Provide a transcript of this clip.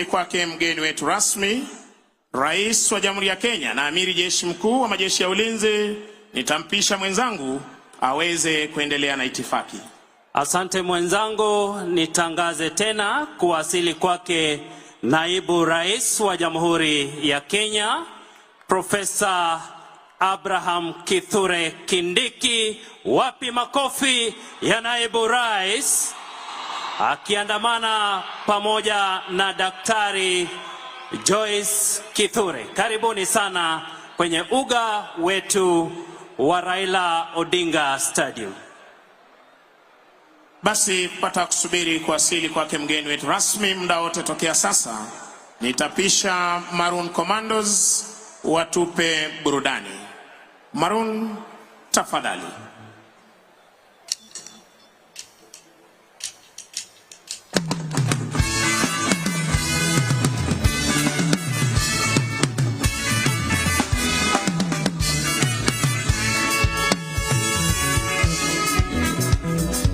Kwake mgeni wetu rasmi, Rais wa Jamhuri ya Kenya na Amiri Jeshi Mkuu wa Majeshi ya Ulinzi, nitampisha mwenzangu aweze kuendelea na itifaki. Asante mwenzangu, nitangaze tena kuwasili kwake Naibu Rais wa Jamhuri ya Kenya, Profesa Abraham Kithure Kindiki. Wapi makofi ya Naibu Rais? Akiandamana pamoja na Daktari Joyce Kithure. Karibuni sana kwenye uga wetu wa Raila Odinga Stadium. Basi pata kusubiri kuwasili kwake mgeni wetu rasmi muda wote tokea sasa, nitapisha Maroon Commandos watupe burudani. Maroon, tafadhali.